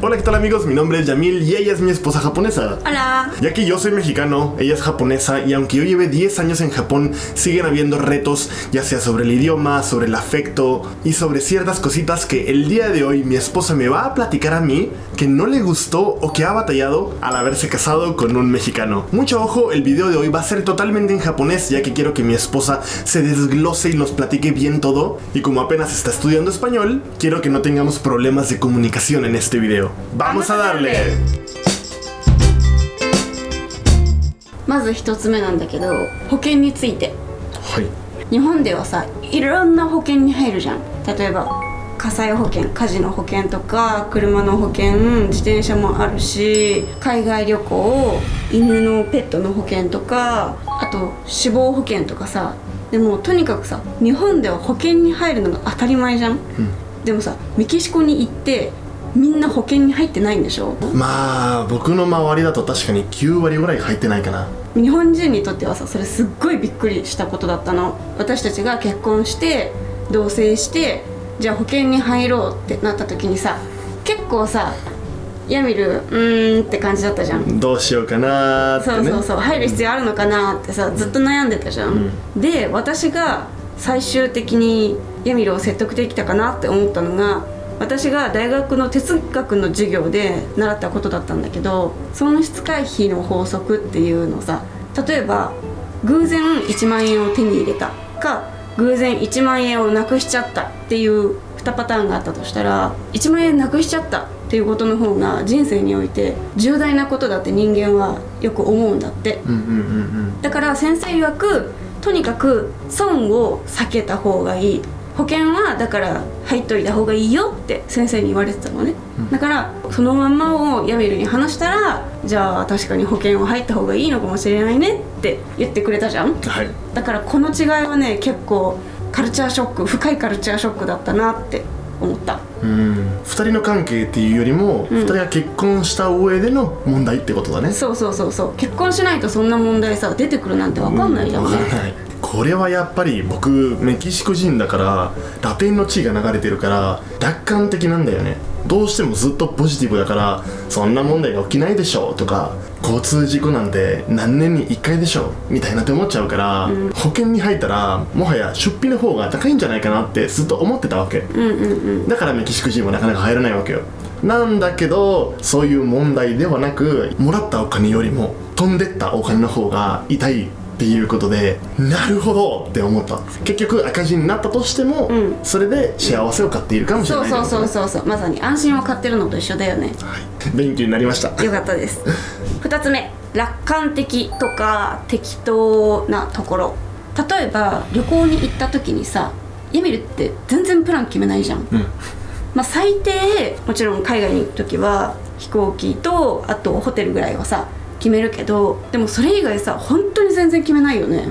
Hola, ¿qué tal amigos? Mi nombre es Yamil y ella es mi esposa japonesa. Hola. Ya que yo soy mexicano, ella es japonesa y aunque yo lleve 10 años en Japón, siguen habiendo retos, ya sea sobre el idioma, sobre el afecto y sobre ciertas cositas que el día de hoy mi esposa me va a platicar a mí que no le gustó o que ha batallado al haberse casado con un mexicano. Mucho ojo, el video de hoy va a ser totalmente en japonés, ya que quiero que mi esposa se desglose y nos platique bien todo. Y como apenas está estudiando español, quiero que no tengamos problemas de comunicación en este video. ¡Vamos a darle! まず一つ目なんだけど、保険について。はい。日本ではさ、いろんな保険に入るじゃん。例えば火災保険、火事の保険とか、車の保険、自転車もあるし、海外旅行、犬のペットの保険とか、あと死亡保険とかさ。でもとにかくさ、日本では保険に入るのが当たり前じゃん。でもさ、メキシコに行ってみんな保険に入ってないんでしょ。まあ僕の周りだと確かに9割ぐらい入ってないかな。日本人にとってはさ、それすっごいびっくりしたことだったの。私たちが結婚して同棲して、じゃあ保険に入ろうってなった時にさ、結構さ、ヤミルって感じだったじゃん。どうしようかなーってね。そう入る必要あるのかなってさ、ずっと悩んでたじゃん。で、私が最終的にヤミルを説得できたかなって思ったのが、私が大学の哲学の授業で習ったことだったんだけど、損失回避の法則っていうのさ、例えば偶然1万円を手に入れたか、偶然1万円をなくしちゃったっていう2パターンがあったとしたら、1万円なくしちゃったっていうことの方が人生において重大なことだって人間はよく思うんだって。だから先生曰く、とにかく損を避けた方がいい、保険はだから入っといた方がいいよって先生に言われてたのね。だからそのまんまをヤミルに話したら、じゃあ確かに保険は入った方がいいのかもしれないねって言ってくれたじゃん。はい。だからこの違いはね、結構カルチャーショック、深いカルチャーショックだったなって思った。2人の関係っていうよりも、2人が結婚した上での問題ってことだね。そう結婚しないとそんな問題さ出てくるなんて分かんないじゃんね。分かんない。これはやっぱり僕メキシコ人だからラテンの血が流れてるから楽観的なんだよね。どうしてもずっとポジティブだから、そんな問題が起きないでしょとか、交通事故なんて何年に1回でしょみたいなって思っちゃうから、保険に入ったらもはや出費の方が高いんじゃないかなってずっと思ってたわけ。だからメキシコ人はなかなか入らないわけよ。なんだけどそういう問題ではなく、もらったお金よりも飛んでったお金の方が痛いっていうことで、なるほどって思った。結局赤字になったとしても、それで幸せを買っているかもしれない、ね。そうまさに安心を買ってるのと一緒だよね。はい、勉強になりました。よかったです。2つ目、楽観的とか適当なところ。例えば旅行に行った時にさ、ヤミルって全然プラン決めないじゃん。まあ最低もちろん海外に行く時は飛行機とあとホテルぐらいはさ決めるけど、でもそれ以外さ本当に全然決めないよね。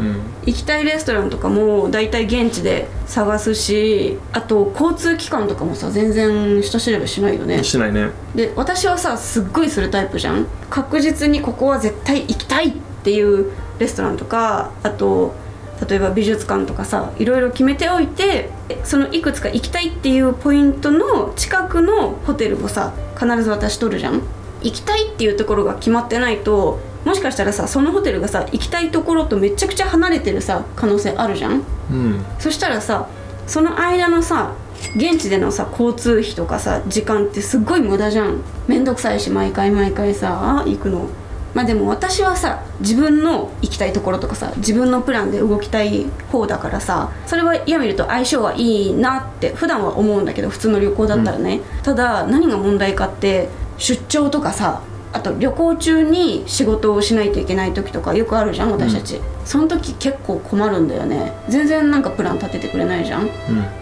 行きたいレストランとかもだいたい現地で探すし、あと交通機関とかもさ全然下調べしないよね。しないね。で、私はさすっごいするタイプじゃん。確実にここは絶対行きたいっていうレストランとか、あと例えば美術館とかさ、いろいろ決めておいて、そのいくつか行きたいっていうポイントの近くのホテルをさ必ず私取るじゃん。行きたいっていうところが決まってないと、もしかしたらさそのホテルがさ行きたいところとめちゃくちゃ離れてるさ可能性あるじゃん。そしたらさ、その間のさ現地でのさ交通費とかさ時間ってすっごい無駄じゃん。めんどくさいし毎回さ行くの。まあでも私はさ自分の行きたいところとかさ自分のプランで動きたい方だからさ、それはヤミルと相性はいいなって普段は思うんだけど、普通の旅行だったらね。ただ何が問題かって、出張とかさ、あと旅行中に仕事をしないといけない時とかよくあるじゃん私たち。その時結構困るんだよね。全然なんかプラン立ててくれないじゃん。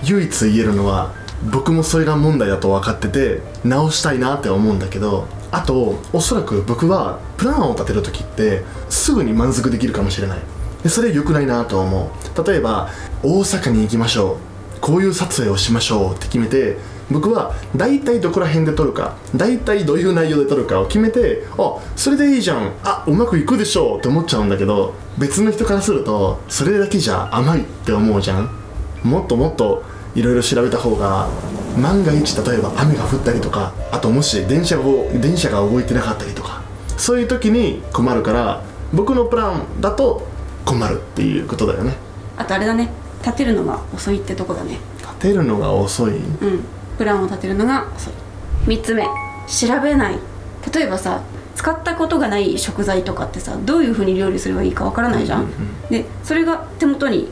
唯一言えるのは、僕もそれが問題だと分かってて直したいなって思うんだけど、あとおそらく僕はプランを立てる時ってすぐに満足できるかもしれない。でそれ良くないなと思う。例えば大阪に行きましょう、こういう撮影をしましょうって決めて、僕は大体どこら辺で撮るか、大体どういう内容で撮るかを決めて、あ、それでいいじゃん、あ、うまくいくでしょうって思っちゃうんだけど、別の人からするとそれだけじゃ甘いって思うじゃん。もっともっといろいろ調べた方が万が一例えば雨が降ったりとか、あともし電車が動いてなかったりとか、そういう時に困るから、僕のプランだと困るっていうことだよね。あとあれだね、立てるのが遅いってとこだね。立てるのが遅い。プランを立てるのが遅い。3つ目、調べない。例えばさ、使ったことがない食材とかってさ、どういう風に料理すればいいかわからないじゃん、でそれが手元に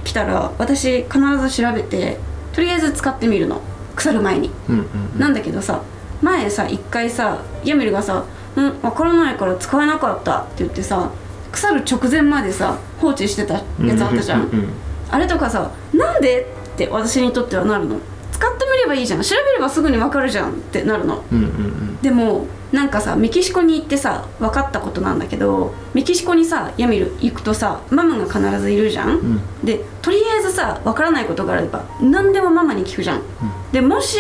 来たら私必ず調べて、とりあえず使ってみるの、腐る前に、なんだけどさ、前さ一回さヤミルがさわからないから使えなかったって言ってさ、腐る直前までさ放置してたやつあったじゃん、あれとかさ、なんでって私にとってはなるの。使ってみればいいじゃん、調べればすぐに分かるじゃんってなるの、でもなんかさ、メキシコに行ってさ分かったことなんだけど、メキシコにさヤミル行くとさ、ママが必ずいるじゃん、でとりあえずさ分からないことがあれば何でもママに聞くじゃん、でもし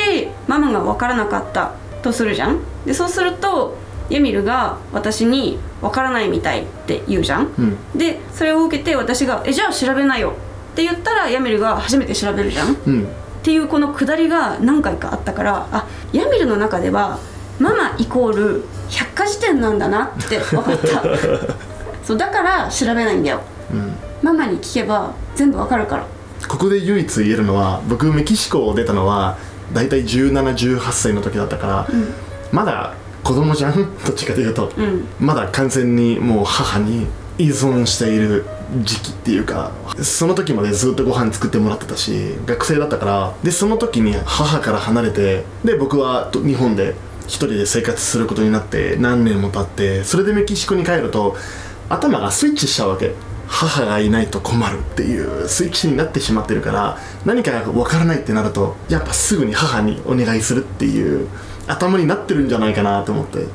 ママが分からなかったとするじゃん。でそうするとヤミルが私に分からないみたいって言うじゃん、でそれを受けて私がじゃあ調べなよって言ったらヤミルが初めて調べるじゃん、っていうこのくだりが何回かあったから、あ、ヤミルの中ではママイコール百科事典なんだなって分かったそうだから調べないんだよ、ママに聞けば全部分かるから。ここで唯一言えるのは、僕メキシコを出たのはだいたい17、18歳の時だったから、まだ子供じゃんどっちかというと、まだ完全にもう母に依存している時期っていうか、その時までずっとご飯作ってもらってたし、学生だったから。でその時に母から離れて、で僕は日本で一人で生活することになって何年も経って、それでメキシコに帰ると頭がスイッチしちゃうわけ。母がいないと困るっていうスイッチになってしまってるから、何か分からないってなるとやっぱすぐに母にお願いするっていう頭になってるんじゃないかなと思って。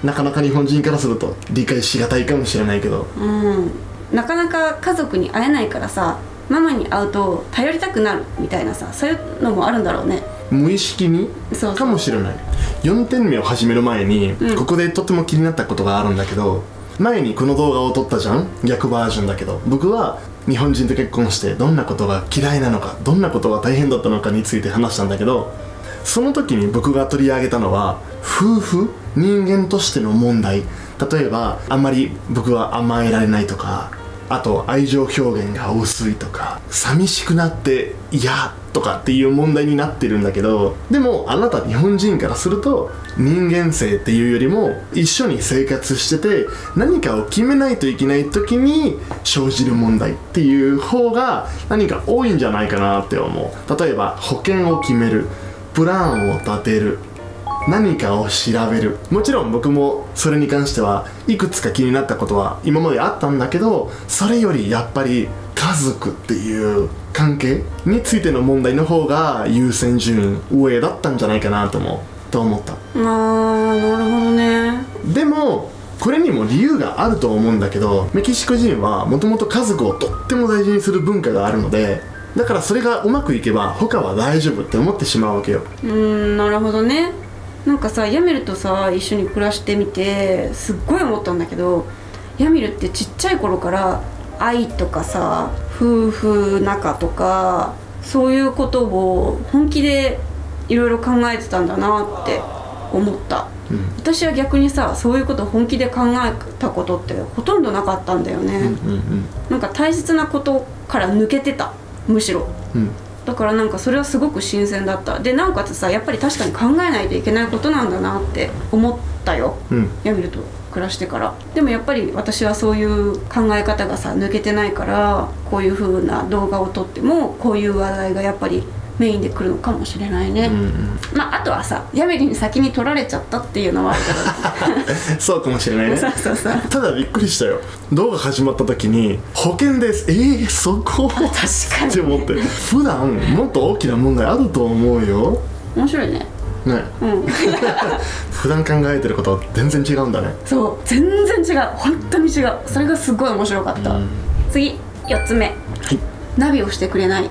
なかなか日本人からすると理解しがたいかもしれないけど、なかなか家族に会えないからさ、ママに会うと頼りたくなるみたいなさ、そういうのもあるんだろうね。無意識にかもしれない。4点目を始める前に、ここでとっても気になったことがあるんだけど、前にこの動画を撮ったじゃん、逆バージョンだけど、僕は日本人と結婚してどんなことが嫌いなのか、どんなことが大変だったのかについて話したんだけど、その時に僕が取り上げたのは夫婦、人間としての問題。例えばあんまり僕は甘えられないとか、あと愛情表現が薄いとか、寂しくなって嫌とかっていう問題になってるんだけど、でもあなた日本人からすると人間性っていうよりも一緒に生活してて何かを決めないといけない時に生じる問題っていう方が何か多いんじゃないかなって思う。例えば保険を決める、プランを立てる、何かを調べる。もちろん僕もそれに関してはいくつか気になったことは今まであったんだけど、それよりやっぱり家族っていう関係についての問題の方が優先順上だったんじゃないかなと思った。なるほどね。でもこれにも理由があると思うんだけど、メキシコ人はもともと家族をとっても大事にする文化があるので、だからそれがうまくいけば他は大丈夫って思ってしまうわけよ。なるほどね。なんかさ、ヤミルとさ一緒に暮らしてみてすっごい思ったんだけど、ヤミルってちっちゃい頃から愛とかさ、夫婦仲とかそういうことを本気でいろいろ考えてたんだなって思った、私は逆にさ、そういうことを本気で考えたことってほとんどなかったんだよね、なんか大切なことから抜けてた、むしろ、だからなんかそれはすごく新鮮だった。でなんかさ、やっぱり確かに考えないといけないことなんだなって思ったよ、ヤミルと暮らしてから。でもやっぱり私はそういう考え方がさ抜けてないから、こういう風な動画を撮ってもこういう話題がやっぱりメインで来るのかもしれないね、まああとはさ、ヤミルに先に撮られちゃったっていうのはあるけどそうかもしれないね。そうただびっくりしたよ、動画始まった時に保険ですそこ確かにって思って、普段もっと大きな問題あると思うよ。面白いね。普段考えてることは全然違うんだね。そう、全然違う、本当に違う。それがすごい面白かった、次4つ目、ナビをしてくれない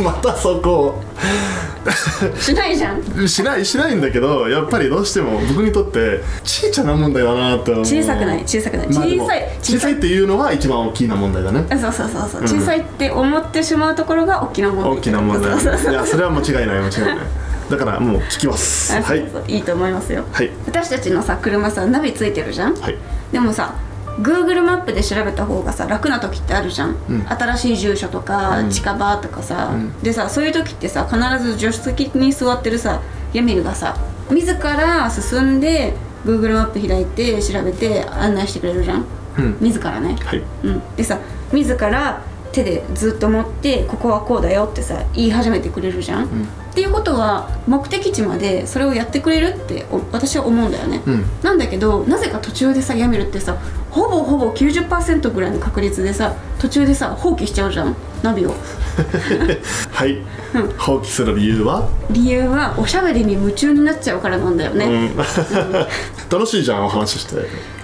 またそこしないじゃん。しないんだけど、やっぱりどうしても僕にとって小さな問題だなって思う。小さくない小さいっていうのは一番大きな問題だね。そう、小さいって思ってしまうところが大きな問題。大きな問題。いや、それは間違いない。だからもう聞きます。はい。いいと思いますよ。はい。私たちのさ車さナビついてるじゃん。はい。でもさ Google マップで調べた方がさ楽な時ってあるじゃん、新しい住所とか、近場とかさ、でさそういう時ってさ必ず助手席に座ってるさヤミルがさ自ら進んで Google マップ開いて調べて案内してくれるじゃん、自らね、はい、でさ自ら手でずっと持ってここはこうだよってさ言い始めてくれるじゃん、っていうことは目的地までそれをやってくれるって私は思うんだよね、なんだけどなぜか途中でさヤミルってさほぼ 90% ぐらいの確率でさ途中でさ放棄しちゃうじゃんナビをはい、放棄する理由はおしゃべりに夢中になっちゃうからなんだよね、楽しいじゃんお話しして。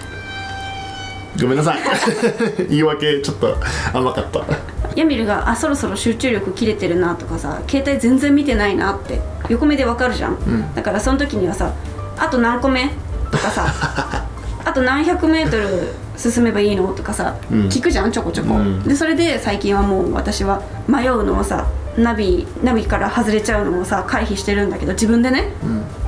ごめんなさい言い訳ちょっと甘かった。ヤミルがそろそろ集中力切れてるなとかさ携帯全然見てないなって横目でわかるじゃん、だからその時にはさあと何個目とかさあと何百メートル進めばいいのとかさ、聞くじゃんちょこちょこ、でそれで最近はもう私は迷うのをさナビから外れちゃうのをさ回避してるんだけど自分でね、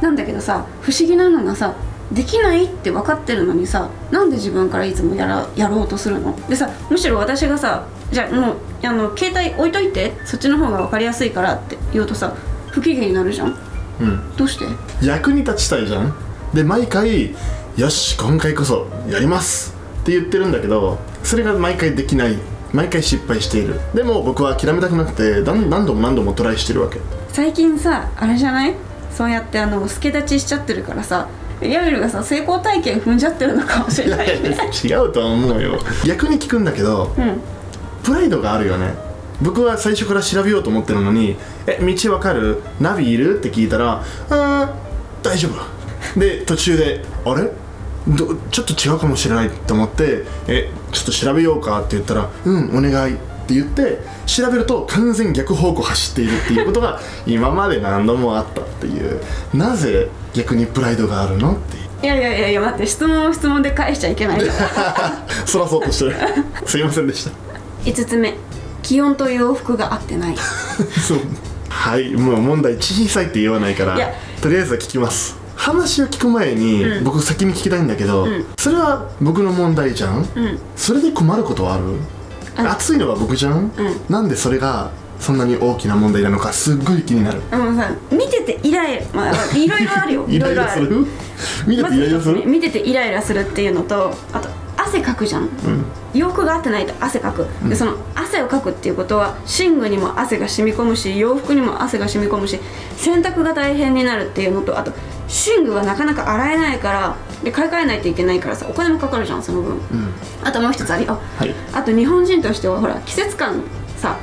なんだけどさ不思議なのがさできないって分かってるのにさなんで自分からいつもやろうとするのでさむしろ私がさじゃあもう携帯置いといてそっちの方が分かりやすいからって言うとさ不機嫌になるじゃん、どうして役に立ちたいじゃん。で毎回よし今回こそやりますって言ってるんだけどそれが毎回できない、毎回失敗している。でも僕は諦めたくなくて何度もトライしてるわけ。最近さあれじゃない、そうやって助立ちしちゃってるからさヤミルがさ成功体験踏んじゃってるのかもしれないよね。違うとは思うよ。逆に聞くんだけど、プライドがあるよね。僕は最初から調べようと思ってるのに道わかるナビいるって聞いたら大丈夫で途中であれちょっと違うかもしれないと思ってちょっと調べようかって言ったらお願いって言って調べると完全逆方向走っているっていうことが今まで何度もあったっていう。なぜ逆にプライドがあるのっていう。いや待って、質問で返しちゃいけないそらそうとしてるすいませんでした。5つ目、気温と洋服が合ってないそう、はい、もう問題小さいって言わないからとりあえずは聞きます。話を聞く前に、僕先に聞きたいんだけど、それは僕の問題じゃん、それで困ることはある？暑いのは僕じゃん、なんでそれがそんなに大きな問題なのかすっごい気になる。もうさ見ててイライラ、いろいろあるよイライラする？見ててイライラする？見ててイライラするっていうのと、あと汗かくじゃん、洋服が合ってないと汗かく、でその汗をかくっていうことは寝具にも汗が染み込むし洋服にも汗が染み込むし洗濯が大変になるっていうのと、あと寝具はなかなか洗えないからで買い替えないといけないからさお金もかかるじゃんその分、あともう一つあるよ、あと日本人としてはほら季節感さ、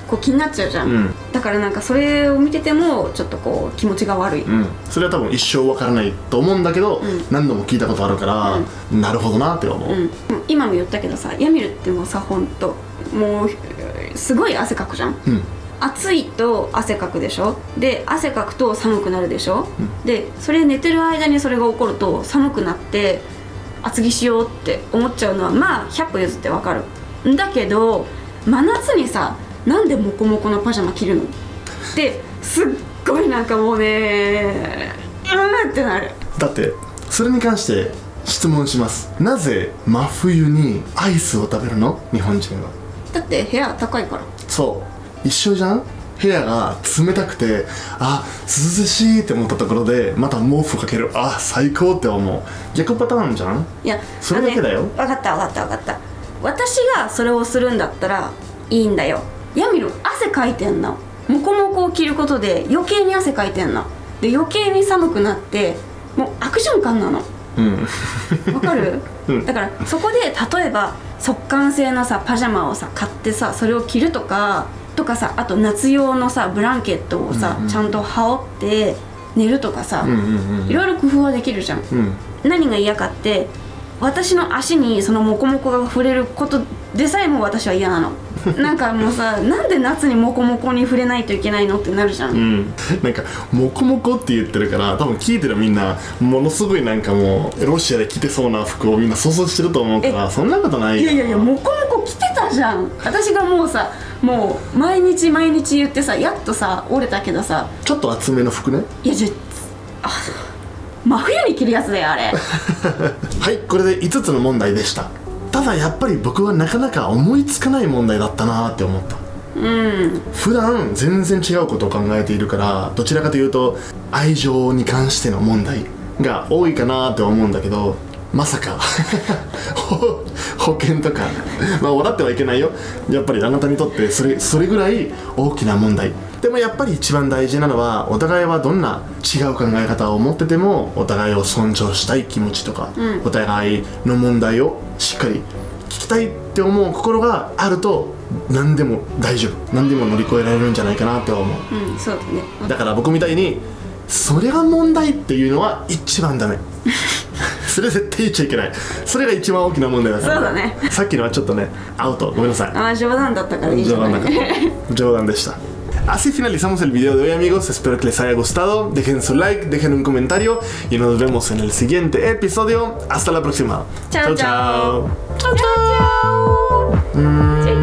こう気になっちゃうじゃん、だからなんかそれを見ててもちょっとこう気持ちが悪い、それは多分一生わからないと思うんだけど、何度も聞いたことあるから、なるほどなって思う、今も言ったけどさヤミルってもうさほんともうすごい汗かくじゃん、暑いと汗かくでしょ、で汗かくと寒くなるでしょ、でそれ寝てる間にそれが起こると寒くなって厚着しようって思っちゃうのはまあ100歩譲ってわかるんだけど、真夏にさなんでモコモコのパジャマ着るのってすっごいなんかもうねってなる。だってそれに関して質問します。なぜ真冬にアイスを食べるの日本人は？だって部屋高いから。そう一緒じゃん。部屋が冷たくて涼しいって思ったところでまた毛布かける最高って思う。逆パターンじゃん。いやそれだけだよ。分かった私がそれをするんだったらいいんだよ。ヤミル汗かいてんの、モコモコを着ることで余計に汗かいてんので余計に寒くなってもう悪循環なの。わかる？だからそこで例えば速乾性のさパジャマをさ買ってさそれを着るとかさ、あと夏用のさブランケットをさ、ちゃんと羽織って寝るとかさ、いろいろ工夫はできるじゃん、何が嫌かって私の足にそのモコモコが触れることでさえも私は嫌なの。なんかもうさ、なんで夏にモコモコに触れないといけないのってなるじゃん、なんかモコモコって言ってるから多分聞いてるみんなものすごいなんかもうロシアで着てそうな服をみんな想像してると思うからそんなことないよ。いやいやいや、モコモコ着てたじゃん。私がもうさ、もう毎日毎日言ってさ、やっとさ折れたけどさ、ちょっと厚めの服ね。いや真冬に着るやつだよあれはい、これで5つの問題でした。ただやっぱり僕はなかなか思いつかない問題だったなって思った。普段全然違うことを考えているからどちらかというと愛情に関しての問題が多いかなって思うんだけど、まさか保険とかまあ笑ってはいけないよ。やっぱりあなたにとってそれぐらい大きな問題でもやっぱり一番大事なのはお互いはどんな違う考え方を持っててもお互いを尊重したい気持ちとか、お互いの問題をしっかり聞きたいって思う心があると何でも大丈夫、何でも乗り越えられるんじゃないかなって思う。そうだね。だから僕みたいにそれが問題っていうのは一番ダメそれ絶対言っちゃいけない。それが一番大きな問題だから、そうだね。さっきのはちょっとねアウト、ごめんなさい。冗談だったからいいじゃない。冗談でした。Así finalizamos el video de hoy, amigos. Espero que les haya gustado. Dejen su like, dejen un comentario y nos vemos en el siguiente episodio. Hasta la próxima. Chao, chao. Chao, chao.